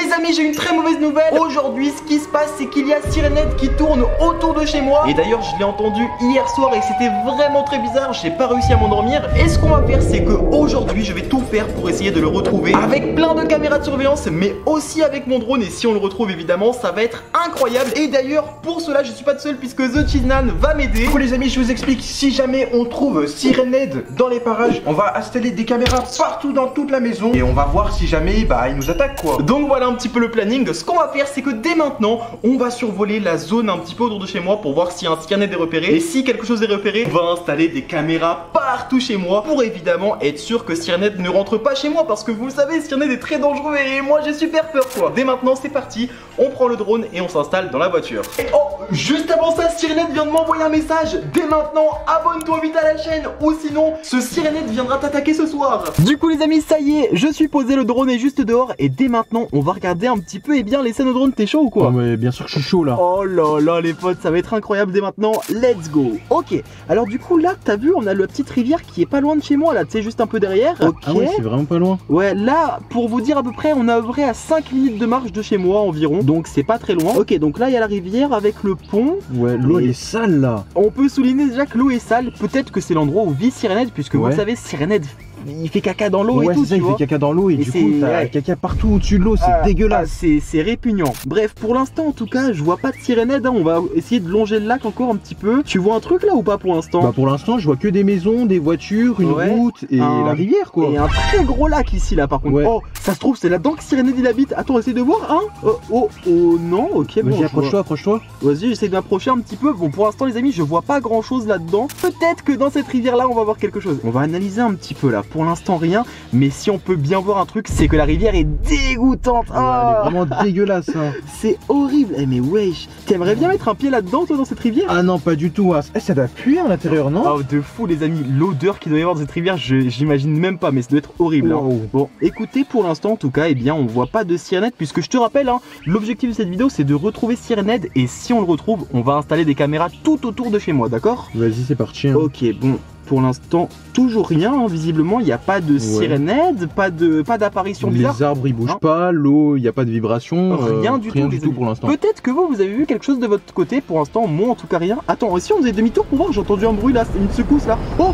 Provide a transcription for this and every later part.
Les amis, j'ai une très mauvaise nouvelle. Aujourd'hui, ce qui se passe, c'est qu'il y a Sirenette qui tourne autour de chez moi. Et d'ailleurs, je l'ai entendu hier soir et c'était vraiment très bizarre. J'ai pas réussi à m'endormir. Et ce qu'on va faire, c'est que aujourd'hui, je vais tout faire pour essayer de le retrouver avec plein de caméras de surveillance, mais aussi avec mon drone. Et si on le retrouve, évidemment, ça va être incroyable. Et d'ailleurs, pour cela, je suis pas seul puisque The Cheeseman va m'aider. Du coup, les amis, je vous explique. Si jamais on trouve Sirenette dans les parages, on va installer des caméras partout dans toute la maison et on va voir si jamais il nous attaque quoi. Donc voilà un petit peu le planning. Ce qu'on va faire, c'est que dès maintenant, on va survoler la zone un petit peu autour de chez moi pour voir si un Sirenette est repéré. Et si quelque chose est repéré, on va installer des caméras partout chez moi pour évidemment être sûr que Sirenette ne rentre pas chez moi, parce que vous le savez, Sirenette est très dangereux et moi j'ai super peur quoi. Dès maintenant, c'est parti, on prend le drone et on s'installe dans la voiture. Et oh, juste avant ça, Sirenette vient de m'envoyer un message. Dès maintenant, abonne-toi vite à la chaîne ou sinon ce Sirenette viendra t'attaquer ce soir. Du coup les amis, ça y est, je suis posé, le drone est juste dehors et dès maintenant on va regarder un petit peu bien les scènes au drone. T'es chaud ou quoi? Mais bien sûr que je suis chaud là. Oh là là les potes, ça va être incroyable. Dès maintenant, let's go. Ok, alors du coup là t'as vu, on a la petite rivière qui est pas loin de chez moi là, tu sais, juste un peu derrière. Ok. Ah ouais, c'est vraiment pas loin. Ouais, là pour vous dire à peu près, on est à peu près à 5 minutes de marche de chez moi environ, donc c'est pas très loin. Ok, donc là il y a la rivière avec le pont. Ouais, l'eau elle est sale là. On peut souligner déjà que l'eau est sale. Peut-être que c'est l'endroit où vit Sirenette, puisque vous le savez, Sirenette il fait caca dans l'eau et tout. Ouais, il fait caca dans l'eau et du coup t'as caca partout au-dessus de l'eau, c'est dégueulasse. C'est répugnant. Bref, pour l'instant en tout cas, je vois pas de Sirenette, hein. On va essayer de longer le lac encore un petit peu. Tu vois un truc là ou pas pour l'instant? Bah pour l'instant, je vois que des maisons, des voitures, une route et la rivière quoi. Et un très gros lac ici là par contre. Oh, ça se trouve c'est là-dedans que Sirenette il habite. Attends, essaye de voir, hein. Oh non, ok, bon. Vas-y, approche-toi. Vas-y, j'essaie de m'approcher un petit peu. Bon, pour l'instant les amis, je vois pas grand chose là-dedans. Peut-être que dans cette rivière là, on va voir quelque chose. On va analyser un petit peu là. Pour l'instant rien. Mais si on peut bien voir un truc, c'est que la rivière est dégoûtante. Elle est vraiment dégueulasse hein. C'est horrible. Mais wesh, t'aimerais bien mettre un pied là-dedans toi dans cette rivière? Ah non, pas du tout hein. Ça doit puer à l'intérieur, non? Oh de fou les amis, l'odeur qu'il doit y avoir dans cette rivière, j'imagine même pas, mais ça doit être horrible hein. Bon, écoutez, pour l'instant en tout cas, on voit pas de Sirenette, puisque je te rappelle hein, l'objectif de cette vidéo c'est de retrouver Sirenette. Et si on le retrouve, on va installer des caméras tout autour de chez moi, d'accord? Vas-y, c'est parti hein. Ok, bon. Pour l'instant, toujours rien, hein. Visiblement, il n'y a pas de Sirenette, pas d'apparition bizarre. Les arbres ils bougent pas, l'eau, il n'y a pas de vibration. Rien du tout pour l'instant. Peut-être que vous avez vu quelque chose de votre côté. Pour l'instant, moi en tout cas rien. Attends, si on faisait demi-tour pour voir, j'ai entendu un bruit là, c'est une secousse là. Oh,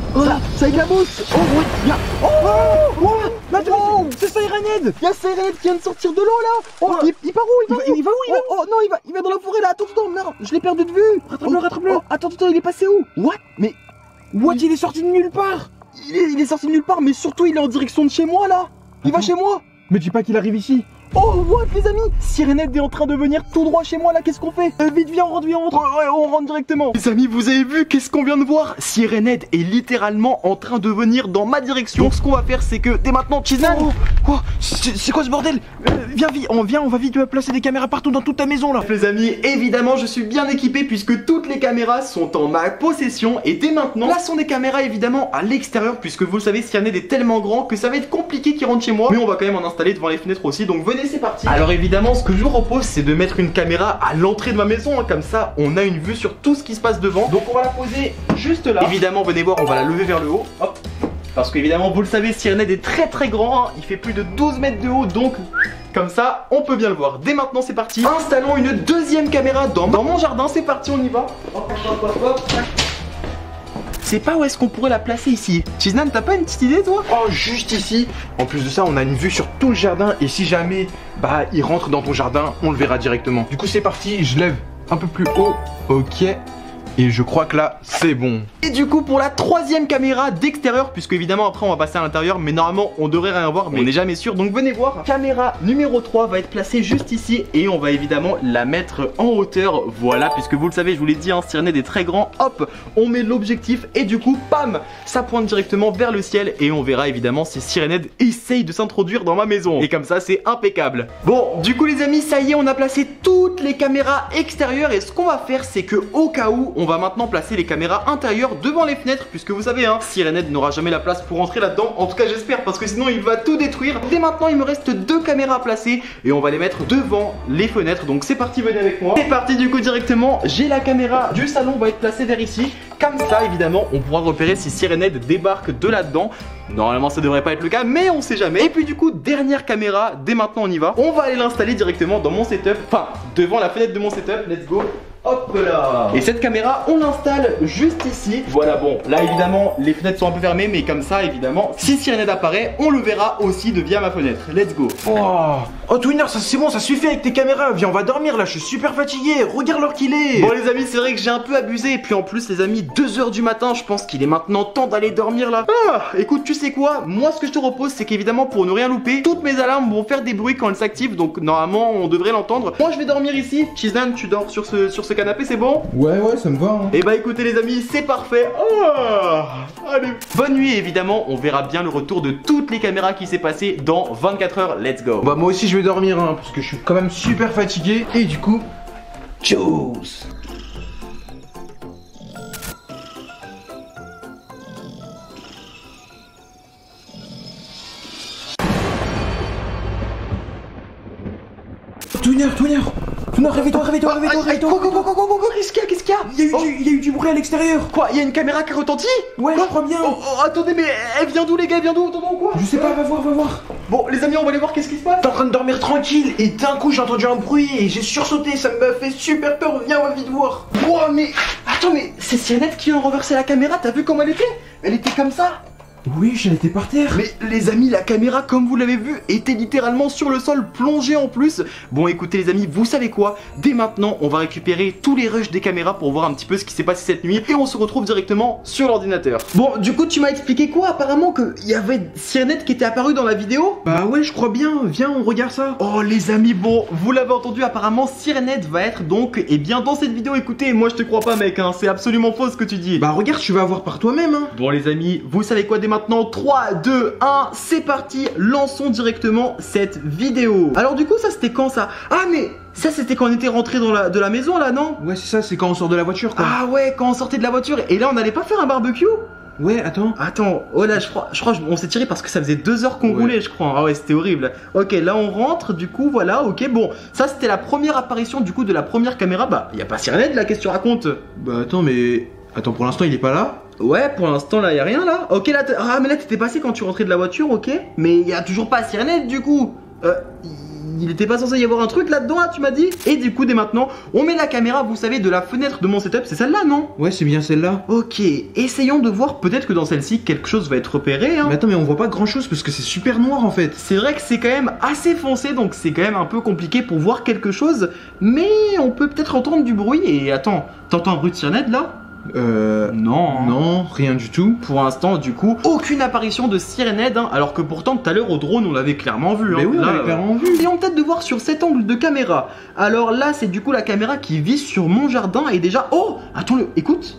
ça éclabousse. Oh, ouais, viens. C'est Sirenette. Il y a Sirenette qui vient de sortir de l'eau là. Oh, il part où? Il va où? Oh non, il va dans la forêt là. Attends, non, je l'ai perdu de vue. Rattrape-le. Attends, il est passé où? What? Mais il est sorti de nulle part. Il est sorti de nulle part, mais surtout il est en direction de chez moi là. Il va chez moi. Mais dis pas qu'il arrive ici. Oh, what les amis? Sirenette est en train de venir tout droit chez moi là, qu'est-ce qu'on fait? Vite, viens, on rentre. Ouais, on rentre directement. Les amis, vous avez vu, qu'est-ce qu'on vient de voir? Sirenette est littéralement en train de venir dans ma direction. Donc ce qu'on va faire, c'est que dès maintenant, Cheeseman. Quoi? C'est quoi ce bordel? On va vite placer des caméras partout dans toute ta maison là. Les amis, évidemment, je suis bien équipé puisque toutes les caméras sont en ma possession. Et dès maintenant, là sont des caméras évidemment à l'extérieur, puisque vous le savez, Sirenette est tellement grand que ça va être compliqué qu'il rentre chez moi. Mais on va quand même en installer devant les fenêtres aussi, donc venez. C'est parti. Alors évidemment, ce que je vous propose, c'est de mettre une caméra à l'entrée de ma maison hein. Comme ça, on a une vue sur tout ce qui se passe devant. Donc on va la poser juste là. Évidemment, venez voir, on va la lever vers le haut. Hop. Parce qu'évidemment, vous le savez, Sirenette est très grand hein. Il fait plus de 12 mètres de haut, donc comme ça, on peut bien le voir. Dès maintenant, c'est parti. Installons une deuxième caméra dans mon jardin. C'est parti, on y va. Hop. Je sais pas où est-ce qu'on pourrait la placer ici. Cheeseman, t'as pas une petite idée toi? Oh, juste ici. En plus de ça, on a une vue sur tout le jardin. Et si jamais il rentre dans ton jardin, on le verra directement. Du coup, c'est parti, je lève un peu plus haut. Ok. Et je crois que là, c'est bon. Et du coup, pour la troisième caméra d'extérieur, puisque évidemment après on va passer à l'intérieur, mais normalement on devrait rien voir, mais on n'est jamais sûr. Donc venez voir, caméra numéro 3 va être placée juste ici. Et on va évidemment la mettre en hauteur. Voilà, puisque vous le savez, je vous l'ai dit, hein, Sirenette est très grand. Hop, on met l'objectif et du coup, bam, ça pointe directement vers le ciel. Et on verra évidemment si Sirenette essaye de s'introduire dans ma maison. Et comme ça, c'est impeccable. Bon, du coup les amis, ça y est, on a placé toutes les caméras extérieures. Et ce qu'on va faire, c'est que au cas où on va maintenant placer les caméras intérieures devant les fenêtres, puisque vous savez, hein, Sirenhead n'aura jamais la place pour rentrer là-dedans. En tout cas, j'espère, parce que sinon il va tout détruire. Dès maintenant, il me reste 2 caméras à placer et on va les mettre devant les fenêtres. Donc c'est parti, venez avec moi. C'est parti du coup directement. J'ai la caméra du salon, va être placée vers ici. Comme ça, évidemment, on pourra repérer si Sirenhead débarque de là-dedans. Normalement ça devrait pas être le cas, mais on sait jamais. Et puis du coup, dernière caméra, dès maintenant on y va. On va aller l'installer directement dans mon setup, enfin devant la fenêtre de mon setup. Let's go. Hop là. Et cette caméra, on l'installe juste ici. Voilà, bon, là évidemment les fenêtres sont un peu fermées, mais comme ça évidemment, si Sirenhead apparaît, on le verra aussi de via ma fenêtre. Let's go. Oh Twinner, ça c'est bon, ça suffit avec tes caméras. Viens, on va dormir là, je suis super fatigué. Regarde l'heure qu'il est. Bon les amis, c'est vrai que j'ai un peu abusé. Et puis en plus les amis, 2 h du matin, je pense qu'il est maintenant temps d'aller dormir là. Écoute, tu sais quoi, moi ce que je te propose, c'est qu'évidemment pour ne rien louper, toutes mes alarmes vont faire des bruits quand elles s'activent. Donc normalement on devrait l'entendre. Moi je vais dormir ici. Chizan, tu dors sur ce canapé, c'est bon? Ouais, ça me va. Hein. Et bah écoutez les amis, c'est parfait. Allez. Bonne nuit évidemment, on verra bien le retour de toutes les caméras qui s'est passé dans 24 heures. Let's go. Bah moi aussi je vais dormir hein, parce que je suis quand même super fatigué. Et du coup, tchuss. Twinner, réveille-toi. Quoi, qu'est-ce qu'il y a? Il y a eu du bruit à l'extérieur. Quoi, il y a une caméra qui retentit? Ouais, je crois bien. Attendez, mais elle vient d'où les gars? Elle vient d'où? Attendons quoi? Je sais pas, va voir. Bon, les amis, on va aller voir qu'est-ce qui se passe. T'es en train de dormir tranquille et d'un coup j'ai entendu un bruit et j'ai sursauté, ça m'a fait super peur. Viens, on va vite voir. Wow, mais attends, mais c'est Sirenhead qui a renversé la caméra. T'as vu comment elle était? Elle était comme ça. Oui, j'en étais par terre. Mais les amis, la caméra, comme vous l'avez vu, était littéralement sur le sol, plongée en plus. Bon, écoutez les amis, vous savez quoi? Dès maintenant, on va récupérer tous les rushs des caméras pour voir un petit peu ce qui s'est passé cette nuit. Et on se retrouve directement sur l'ordinateur. Bon, du coup, tu m'as expliqué quoi? Apparemment qu'il y avait Sirenhead qui était apparu dans la vidéo? Bah ouais, je crois bien. Viens, on regarde ça. Oh les amis, bon, vous l'avez entendu, apparemment Sirenhead va être donc, eh bien dans cette vidéo. Écoutez, moi je te crois pas mec, hein, c'est absolument faux ce que tu dis. Bah regarde, tu vas voir par toi-même hein. Bon les amis, vous savez quoi? Dès maintenant, 3, 2, 1, c'est parti. Lançons directement cette vidéo. Alors du coup ça c'était quand ça? Ah mais ça c'était quand on était rentré de la maison là, non? Ouais c'est ça, c'est quand on sort de la voiture quoi. Ah ouais, quand on sortait de la voiture. Et là on allait pas faire un barbecue? Ouais, attends, oh là, je crois on s'est tiré parce que ça faisait 2 heures qu'on roulait, je crois. Ah ouais, c'était horrible. Ok, là on rentre, du coup, voilà, ok, bon. Ça, c'était la première apparition, du coup, de la première caméra. Bah, y a pas Sirenhead, là, qu'est-ce que tu racontes? Bah attends, mais... Attends, pour l'instant, il est pas là? Ouais, pour l'instant, là, y a rien, là. Ok, là, mais là, t'étais passé quand tu rentrais de la voiture, ok. Mais y a toujours pas Sirenhead, du coup. Il était pas censé y avoir un truc là-dedans, là, tu m'as dit? Et du coup, dès maintenant, on met la caméra, vous savez, de la fenêtre de mon setup. C'est celle-là, non? Ouais, c'est bien celle-là. Ok, essayons de voir, peut-être que dans celle-ci, quelque chose va être repéré, hein. Mais attends, mais on voit pas grand-chose parce que c'est super noir, en fait. C'est vrai que c'est quand même assez foncé, donc c'est quand même un peu compliqué pour voir quelque chose. Mais on peut peut-être entendre du bruit. Et attends, t'entends un bruit de Sirenhead, là? Non. Non, rien du tout. Pour l'instant, du coup, aucune apparition de Sirenhead, hein, alors que pourtant, tout à l'heure, au drone, on l'avait clairement vu. Mais oui, on l'avait clairement vu. Essayons peut-être de voir sur cet angle de caméra. Alors là, c'est du coup la caméra qui vise sur mon jardin et déjà... Oh, attends, écoute.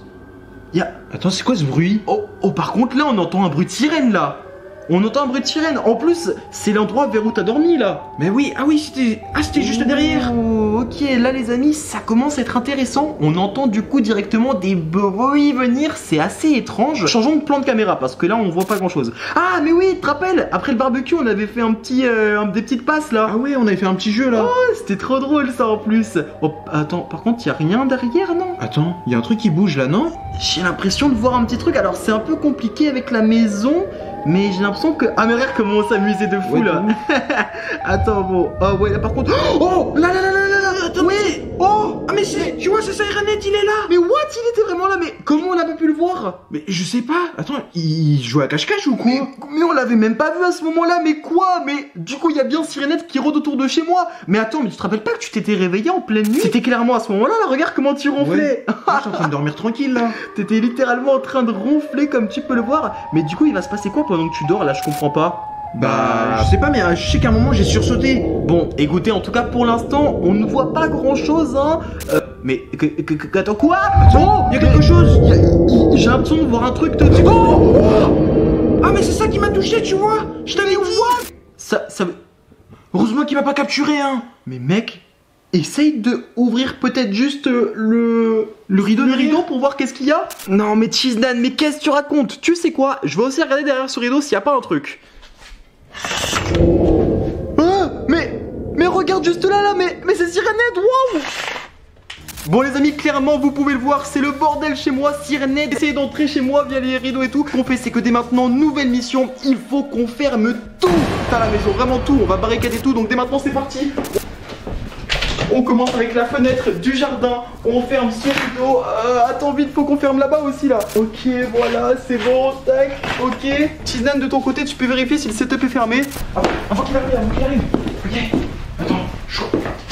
Attends, c'est quoi ce bruit? Oh, par contre, là, on entend un bruit de sirène, là. On entend un bruit de sirène. En plus, c'est l'endroit vers où t'as dormi là. Mais oui, c'était juste derrière. Ok, là les amis, ça commence à être intéressant. On entend du coup directement des bruits venir. C'est assez étrange. Changeons de plan de caméra parce que là on voit pas grand chose. Ah mais oui, tu te rappelles? Après le barbecue, on avait fait des petites passes là. Ah oui, on avait fait un petit jeu là. Oh, c'était trop drôle ça en plus. Oh, attends, par contre, y a rien derrière, non? Attends, y a un truc qui bouge là, non? J'ai l'impression de voir un petit truc. Alors c'est un peu compliqué avec la maison. Mais j'ai l'impression que... Ah mais regarde comment on s'amusait de fou, ouais, là. Attends, bon. Oh ouais, là par contre... Oh là, attends. Oui. Oh. Ah mais tu vois, c'est Sirenhead, il est là. Mais what? Il était vraiment là. Mais comment on a pas pu le voir? Mais je sais pas. Attends, il jouait à cache-cache ou quoi? Mais on l'avait même pas vu à ce moment-là. Mais quoi? Mais du coup, il y a bien Sirenhead qui rôde autour de chez moi. Mais attends, mais tu te rappelles pas que tu t'étais réveillé en pleine nuit? C'était clairement à ce moment-là, là. Regarde comment tu ronflais. Ouais. Moi, je suis en train de dormir tranquille, là. T'étais littéralement en train de ronfler comme tu peux le voir. Mais du coup, il va se passer quoi pendant que tu dors, là? Je comprends pas. Bah, je sais pas, mais je sais qu'à un moment j'ai sursauté. Bon, écoutez, en tout cas pour l'instant, on ne voit pas grand chose, hein. Mais, attends, quoi? Oh, il y a quelque chose. J'ai l'impression de voir un truc de... Oh, ah, mais c'est ça qui m'a touché, tu vois. Je t'avais dit. Ça... Heureusement qu'il m'a pas capturé, hein. Mais mec, essaye de ouvrir peut-être juste le rideau pour voir qu'est-ce qu'il y a. Non mais Cheesedan, mais qu'est-ce que tu racontes? Tu sais quoi? Je vais aussi regarder derrière ce rideau s'il n'y a pas un truc. Ah, mais regarde juste là, mais c'est Sirenette, waouh! Bon les amis, clairement vous pouvez le voir, c'est le bordel chez moi. Sirenette essaye d'entrer chez moi via les rideaux et tout. Ce qu'on fait, c'est que dès maintenant, nouvelle mission, il faut qu'on ferme tout à la maison, vraiment tout. On va barricader tout, donc dès maintenant c'est parti. On commence avec la fenêtre du jardin. On ferme ce rideau. Attends vite, faut qu'on ferme là-bas aussi là. Ok, voilà, c'est bon, tac, ok. Cheesedan, de ton côté, tu peux vérifier si le setup est fermé. Avant qu'il arrive, ok. Attends, je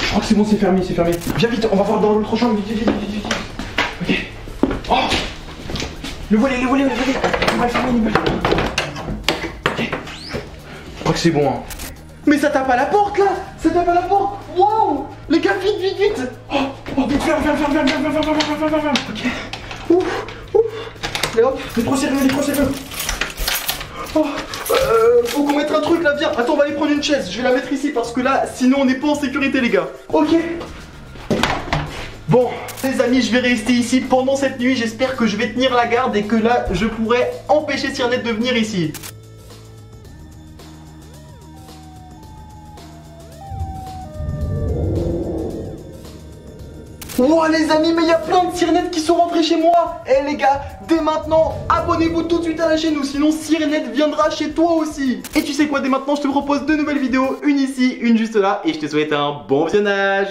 crois que c'est bon, c'est fermé, c'est fermé. Viens vite, on va voir dans l'autre chambre, vite. Ok. Oh, le volet. On va le fermer, Ok. Je crois que c'est bon, hein. Mais ça tape à la porte là! Ça tape à la porte! Waouh! Les gars, vite! Oh, vite, ferme! Ok. Ouf! Et hop, les trois serrures! Oh, faut qu'on mette un truc là, viens! Attends, on va aller prendre une chaise, je vais la mettre ici parce que là, sinon on n'est pas en sécurité, les gars. Ok. Bon, les amis, je vais rester ici pendant cette nuit. J'espère que je vais tenir la garde et que là, je pourrai empêcher Sirenette de venir ici. Wow les amis, mais il y a plein de Sirenettes qui sont rentrées chez moi. Eh les gars, dès maintenant, abonnez-vous tout de suite à la chaîne ou sinon Sirenette viendra chez toi aussi. Et tu sais quoi, dès maintenant je te propose deux nouvelles vidéos, une ici, une juste là. Et je te souhaite un bon visionnage.